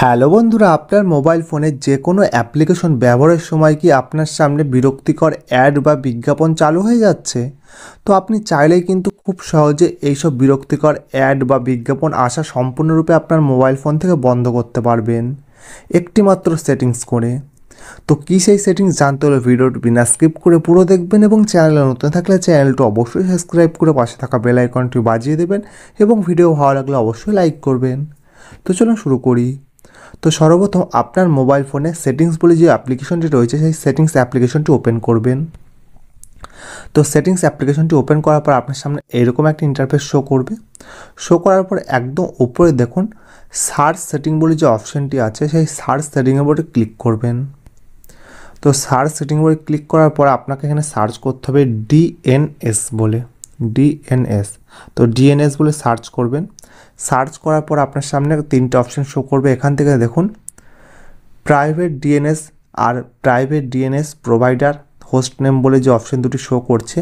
Hello বন্ধুরা, আপনার mobile ফোনে যে কোনো অ্যাপ্লিকেশন ব্যবহারের সময় কি আপনার সামনে বিরক্তিকর অ্যাড বা বিজ্ঞাপন চালু হয়ে যাচ্ছে? তো আপনি চাইলেই কিন্তু খুব সহজে এইসব বিরক্তিকর অ্যাড বা বিজ্ঞাপন আসা সম্পূর্ণরূপে আপনার মোবাইল ফোন থেকে বন্ধ করতে পারবেন একটি মাত্র সেটিংস করে। তো কী সেই সেটিংস জানতে হলে ভিডিওটি বিনা স্কিপ করে পুরো দেখবেন এবং চ্যানেলে নতুন থাকলে চ্যানেলটি অবশ্যই সাবস্ক্রাইব করে পাশে থাকা বেল আইকনটি বাজিয়ে দেবেন এবং ভিডিও ভালো লাগলে অবশ্যই লাইক করবেন। তো চলুন শুরু করি। তো সর্বপ্রথম আপনার মোবাইল ফোনে সেটিংস বলে যে অ্যাপ্লিকেশনটি রয়েছে সেই সেটিংস অ্যাপ্লিকেশনটি ওপেন করবেন। তো সেটিংস অ্যাপ্লিকেশনটি ওপেন করার পর আপনার সামনে এরকম একটা ইন্টারফেস শো করবে। শো করার পর একদম উপরে দেখুন সার্চ সেটিং বলে যে অপশানটি আছে সেই সার্চ সেটিংয়ের উপরে ক্লিক করবেন। তো সার্চ সেটিং উপরে ক্লিক করার পর আপনাকে এখানে সার্চ করতে হবে ডিএনএস বলে, ডিএনএস। তো ডিএনএস বলে সার্চ করবেন। সার্চ করার পর আপনার সামনে তিনটে অপশান শো করবে। এখান থেকে দেখুন প্রাইভেট ডিএনএস আর private DNS provider host name বলে যে অপশান দুটি শো করছে।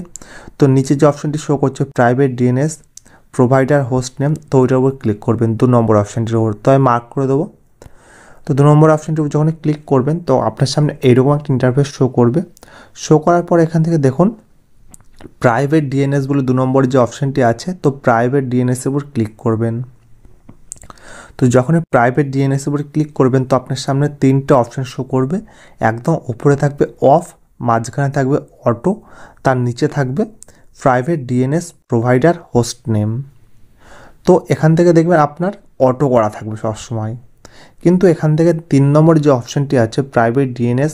তো নিচে যে অপশানটি শো করছে private DNS provider host name, তো ওইটার উপর ক্লিক করবেন 2 নম্বর অপশানটির উপর। তো আমি মার্ক করে দেবো। তো 2 নম্বর অপশানটির উপর যখন ক্লিক করবেন তো আপনার সামনে এইরকম একটা ইন্টারফেস শো করবে। শো করার পর এখান থেকে দেখুন প্রাইভেট ডিএনএস বলে 2 নম্বরের যে অপশানটি আছে তো প্রাইভেট ডিএনএসের উপর ক্লিক করবেন। তো যখন প্রাইভেট ডিএনএস উপরে ক্লিক করবেন তো আপনার সামনে তিনটে অপশান শো করবে। একদম উপরে থাকবে অফ, মাঝখানে থাকবে অটো, তার নিচে থাকবে private DNS provider host name. তো এখান থেকে দেখবেন আপনার অটো করা থাকবে সবসময়, কিন্তু এখান থেকে 3 নম্বর যে অপশানটি আছে private DNS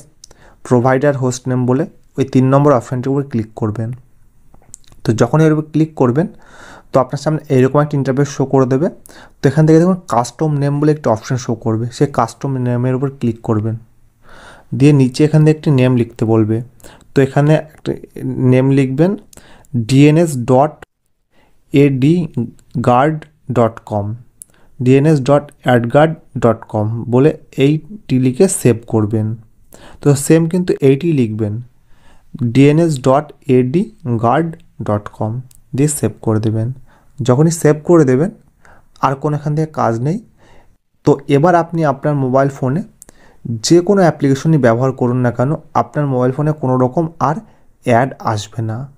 provider host name বলে ওই 3 নম্বর অপশানটির উপরে ক্লিক করবেন। তো যখন এর উপর ক্লিক করবেন তো আপনার সামনে এরকম একটা ইন্টারফেস শো করে দেবে। তো এখান থেকে দেখুন কাস্টম নেম বলে একটা অপশান শো করবে, সেই কাস্টম নেমের উপর ক্লিক করবেন। দিয়ে নিচে এখান থেকে একটি নেম লিখতে বলবে। তো এখানে একটা নেম লিখবেন dns.adguard.com, dns.adguard.com বলে এইটি লিখে সেভ করবেন। তো সেম কিন্তু এইটি লিখবেন dns.adguard.com দিয়ে সেভ করে দেবেন। যখনই সেভ করে দেবেন আর কোনো এখান থেকে কাজ নেই। তো এবার আপনি আপনার মোবাইল ফোনে যে কোনো অ্যাপ্লিকেশনই ব্যবহার করুন না কেন আপনার মোবাইল ফোনে কোনো রকম আর অ্যাড আসবে না।